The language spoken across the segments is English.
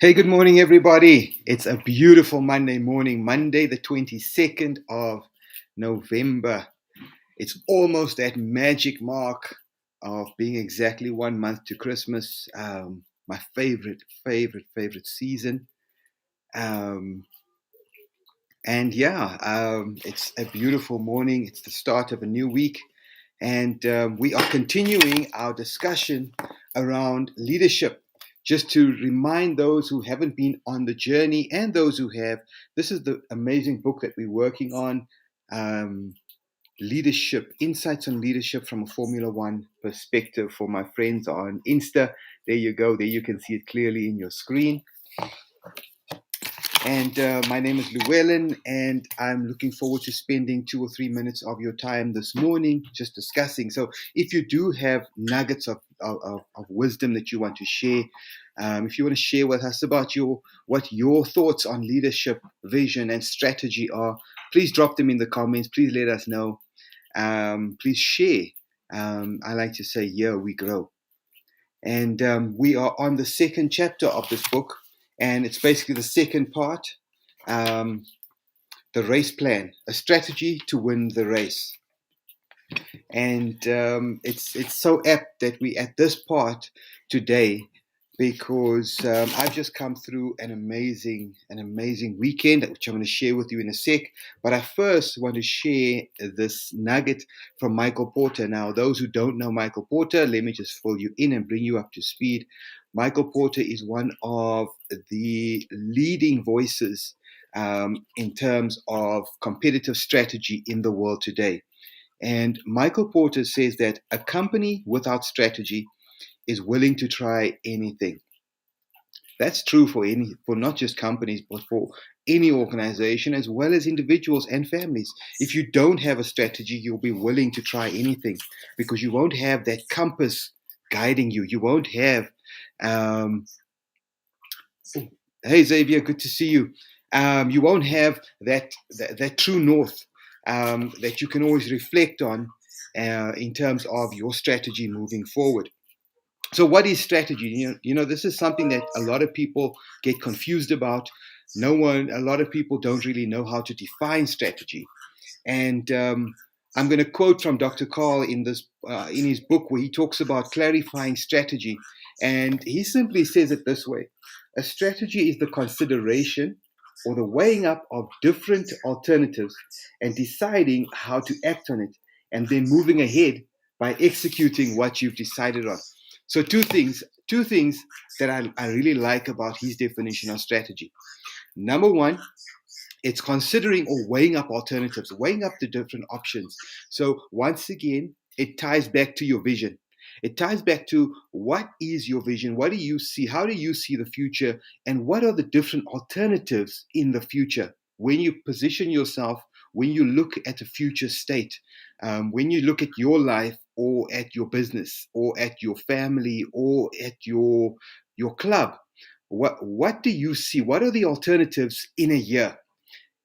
Hey, good morning, everybody. It's a beautiful Monday morning, Monday, the 22nd of November. It's almost that magic mark of being exactly 1 month to Christmas. My favorite season. Um, it's a beautiful morning. It's the start of a new week. And we are continuing our discussion around leadership. Just to remind those who haven't been on the journey and those who have, this is the amazing book that we're working on. Um, Leadership, Insights on Leadership from a Formula One perspective for my friends on Insta. There you go. There you can see it clearly in your screen. And my name is Llewellyn, and I'm looking forward to spending 2 or 3 minutes of your time this morning just discussing. So, if you do have nuggets of wisdom that you want to share, if you want to share with us about what your thoughts on leadership, vision, and strategy are, please drop them in the comments. Please let us know. Please share. I like to say, yeah, we grow. And we are on the second chapter of this book, and it's basically the second part, um, the race plan, a strategy to win the race. And it's so apt that we at this part today, because I've just come through an amazing weekend, which I'm going to share with you in a sec. But I first want to share this nugget from Michael Porter. Now, those who don't know Michael Porter, let me just fill you in and bring you up to speed. Michael Porter is one of the leading voices in terms of competitive strategy in the world today. And Michael Porter says that a company without strategy is willing to try anything. That's true for not just companies, but for any organization as well as individuals and families. If you don't have a strategy, you'll be willing to try anything because you won't have that compass guiding you. You won't have, um, hey Xavier, good to see you. You won't have that true north that you can always reflect on in terms of your strategy moving forward. So, what is strategy? This is something that a lot of people get confused about. A lot of people don't really know how to define strategy. And I'm going to quote from Dr. Carl in his book where he talks about clarifying strategy, and he simply says it this way: a strategy is the consideration or the weighing up of different alternatives and deciding how to act on it, and then moving ahead by executing what you've decided on. So two things that I really like about his definition of strategy. Number one, it's considering or weighing up alternatives, weighing up the different options. So once again, it ties back to your vision. It ties back to what is your vision? What do you see? How do you see the future? And what are the different alternatives in the future? When you position yourself, when you look at a future state, when you look at your life or at your business or at your family or at your club, what do you see? What are the alternatives in a year?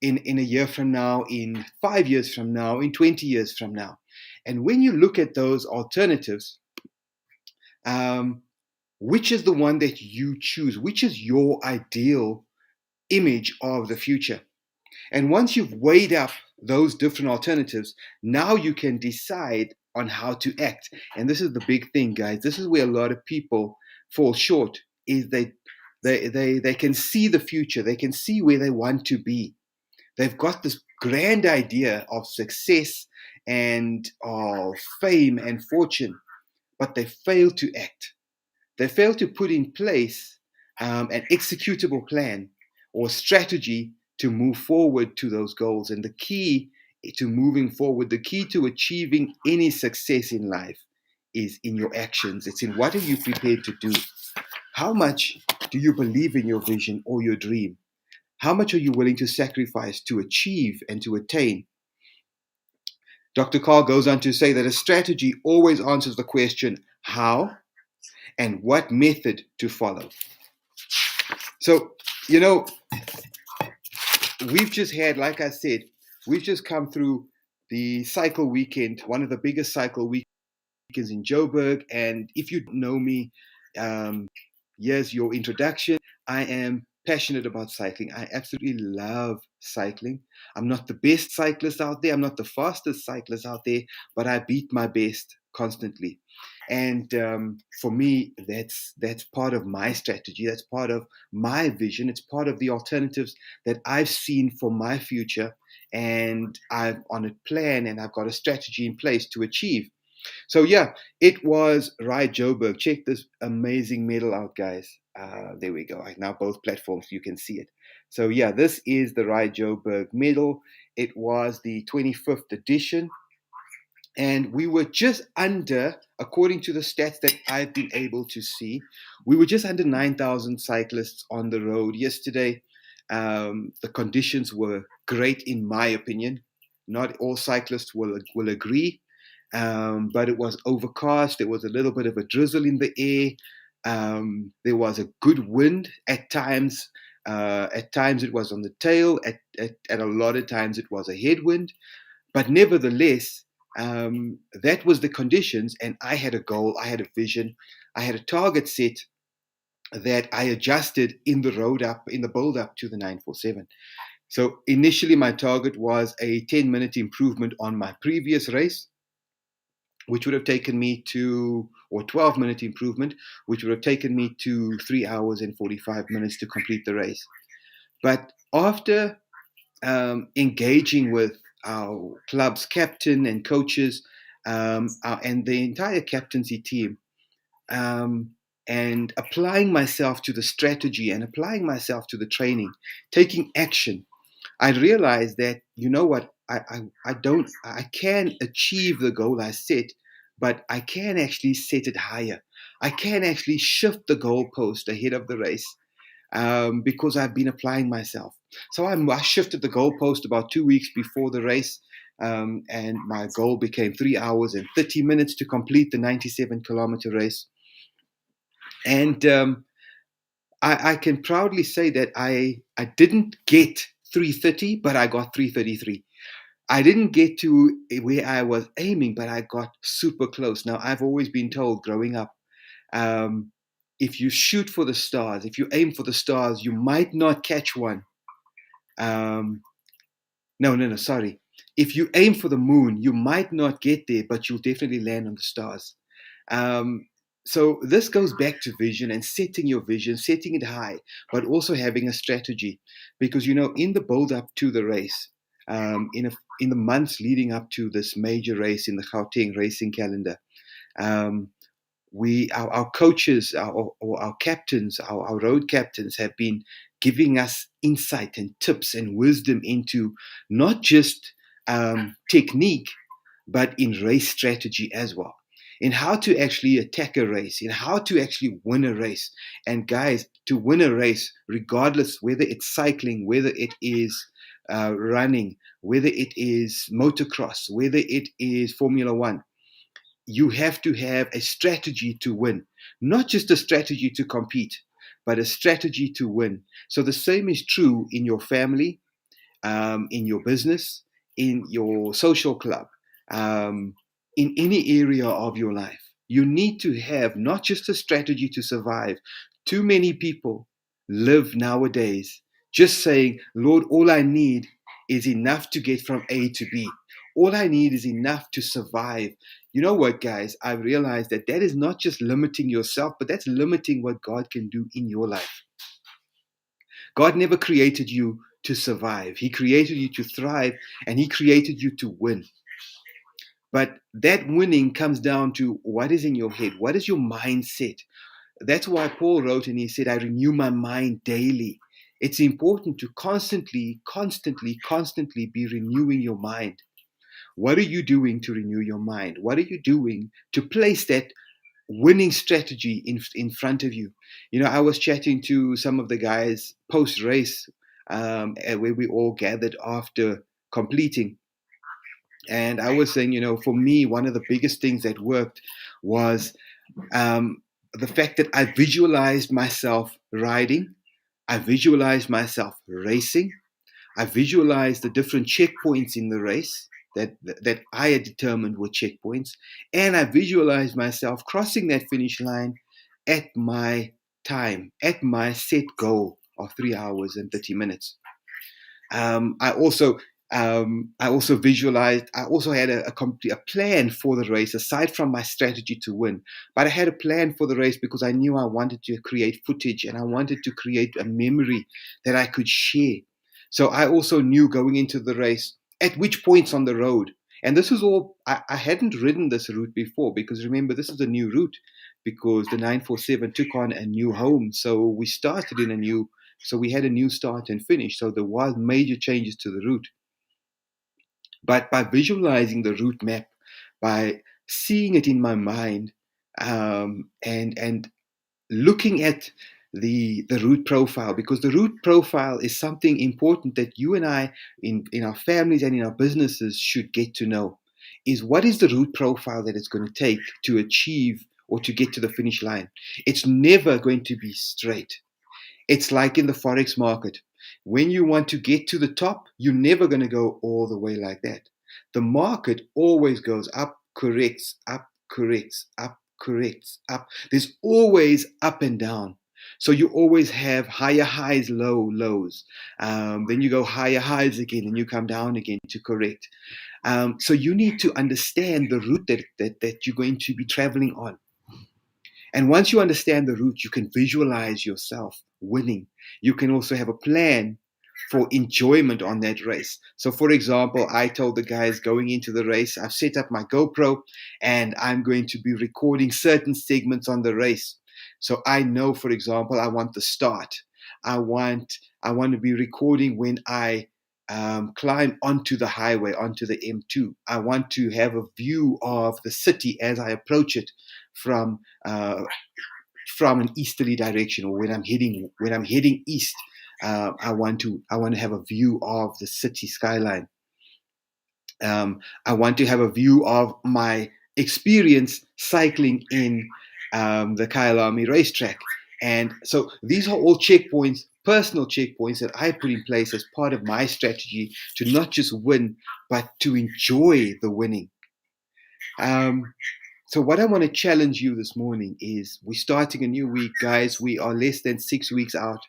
In a year from now, in 5 years from now, in 20 years from now. And when you look at those alternatives, um, which is the one that you choose? Which is your ideal image of the future? And once you've weighed up those different alternatives, now you can decide on how to act. And this is the big thing, guys. This is where a lot of people fall short, is they can see the future. They can see where they want to be. They've got this grand idea of success and of fame and fortune, but they fail to act. They fail to put in place an executable plan or strategy to move forward to those goals. And the key to moving forward, the key to achieving any success in life is in your actions. It's in what are you prepared to do? How much do you believe in your vision or your dream? How much are you willing to sacrifice to achieve and to attain? Dr. Carl goes on to say that a strategy always answers the question how and what method to follow. So, we've just had, like I said, we've just come through the cycle weekend, one of the biggest cycle weekends in Joburg. And if you know me, here's your introduction. I am passionate about cycling. I absolutely love cycling. I'm not the best cyclist out there. I'm not the fastest cyclist out there, but I beat my best constantly. And for me, that's part of my strategy. That's part of my vision. It's part of the alternatives that I've seen for my future, and I'm on a plan, and I've got a strategy in place to achieve. So yeah, it was Rye Joburg. Check this amazing medal out, guys. There we go. Now both platforms you can see it. So yeah, this is the Rye Joburg medal. It was the 25th edition, and we were just under, according to the stats that I've been able to see, we were just under 9,000 cyclists on the road yesterday. The conditions were great, in my opinion. Not all cyclists will agree, but it was overcast. There was a little bit of a drizzle in the air. There was a good wind at times. At times it was on the tail. At a lot of times it was a headwind. But nevertheless, that was the conditions, and I had a goal, I had a vision, I had a target set that I adjusted in the build up to the 947. So initially, my target was a 10-minute improvement on my previous race, which would have taken me to, or 12-minute improvement, which would have taken me to 3 hours and 45 minutes to complete the race. But after engaging with our club's captain and coaches, and the entire captaincy team, and applying myself to the strategy and applying myself to the training, taking action, I realized that, you know what, I can achieve the goal I set, but I can actually set it higher. I can actually shift the goalpost ahead of the race, because I've been applying myself. So I shifted the goalpost about 2 weeks before the race, and my goal became 3 hours and 30 minutes to complete the 97-kilometer race. And I can proudly say that I didn't get 3:30, but I got 3:33. I didn't get to where I was aiming, but I got super close. Now, I've always been told growing up, um, if you shoot for the stars, if you aim for the stars, you might not catch one. No, sorry. If you aim for the moon, you might not get there, but you'll definitely land on the stars. Um, so this goes back to vision and setting your vision, setting it high, but also having a strategy. Because, you know, in the build up to the race, in the months leading up to this major race in the Gauteng racing calendar, um, our coaches, our captains, our road captains have been giving us insight and tips and wisdom into not just technique, but in race strategy as well, in how to actually attack a race, in how to actually win a race. And guys, to win a race, regardless whether it's cycling, whether it is running, whether it is motocross, whether it is Formula One, you have to have a strategy to win, not just a strategy to compete, but a strategy to win. So the same is true in your family, in your business, in your social club, in any area of your life. You need to have not just a strategy to survive. Too many people live nowadays just saying, Lord, all I need is enough to get from A to B. All I need is enough to survive. You know what, guys? I've realized that that is not just limiting yourself, but that's limiting what God can do in your life. God never created you to survive. He created you to thrive, and He created you to win. But that winning comes down to what is in your head. What is your mindset? That's why Paul wrote and he said, I renew my mind daily. It's important to constantly be renewing your mind. What are you doing to renew your mind? What are you doing to place that winning strategy in front of you? You know, I was chatting to some of the guys post race, where we all gathered after completing. And I was saying, you know, for me, one of the biggest things that worked was the fact that I visualized myself riding, I visualized myself racing, I visualized the different checkpoints in the race that I had determined were checkpoints, and I visualized myself crossing that finish line at my time, at my set goal of 3 hours and 30 minutes. I also visualized. I also had a plan for the race aside from my strategy to win. But I had a plan for the race because I knew I wanted to create footage and I wanted to create a memory that I could share. So I also knew going into the race at which points on the road. And this was all, I hadn't ridden this route before because remember, this is a new route because the 947 took on a new home. So we started in a new, so we had a new start and finish. So there was major changes to the route. But by visualizing the route map, by seeing it in my mind, and looking at the route profile, because the route profile is something important that you and I in our families and in our businesses should get to know, is what is the route profile that it's going to take to achieve or to get to the finish line. It's never going to be straight. It's like in the forex market. When you want to get to the top, you're never going to go all the way like that. The market always goes up, corrects, up, corrects, up, corrects, up. There's always up and down. So you always have higher highs, low lows. Then you go higher highs again, and you come down again to correct. So you need to understand the route that you're going to be traveling on. And once you understand the route, you can visualize yourself winning. You can also have a plan for enjoyment on that race. So, for example, I told the guys going into the race, I've set up my GoPro and I'm going to be recording certain segments on the race. So I know, for example, I want the start. I want to be recording when I climb onto the highway, onto the M2. I want to have a view of the city as I approach it from an easterly direction, or when I'm heading east. I want to have a view of the city skyline. I want to have a view of my experience cycling in the Kyalami racetrack. And so these are all checkpoints, personal checkpoints that I put in place as part of my strategy to not just win, but to enjoy the winning. So what I want to challenge you this morning is we're starting a new week, guys. We are less than 6 weeks out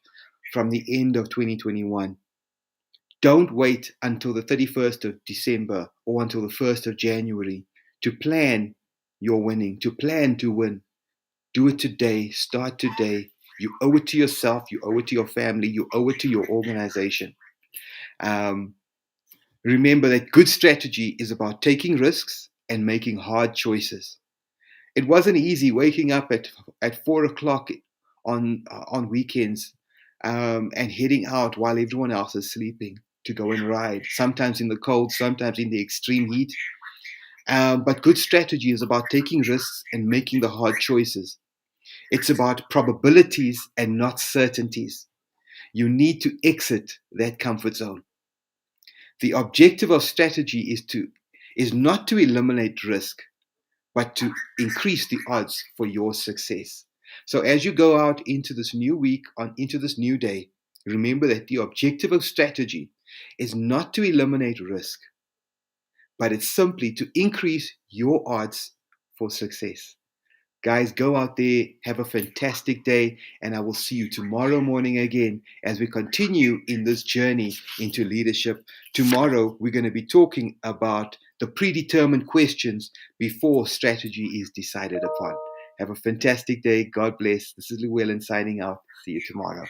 from the end of 2021. Don't wait until the 31st of December or until the 1st of January to plan your winning, to plan to win. Do it today. Start today. You owe it to yourself. You owe it to your family. You owe it to your organization. Remember that good strategy is about taking risks and making hard choices. It wasn't easy waking up at 4 o'clock on weekends and heading out while everyone else is sleeping to go and ride, sometimes in the cold, sometimes in the extreme heat. But good strategy is about taking risks and making the hard choices. It's about probabilities and not certainties. You need to exit that comfort zone. The objective of strategy is not to eliminate risk, but to increase the odds for your success. So as you go out into this new week, into this new day, remember that the objective of strategy is not to eliminate risk, but it's simply to increase your odds for success. Guys, go out there, have a fantastic day, and I will see you tomorrow morning again as we continue in this journey into leadership. Tomorrow, we're going to be talking about the predetermined questions before strategy is decided upon. Have a fantastic day. God bless. This is Llewellyn signing out. See you tomorrow.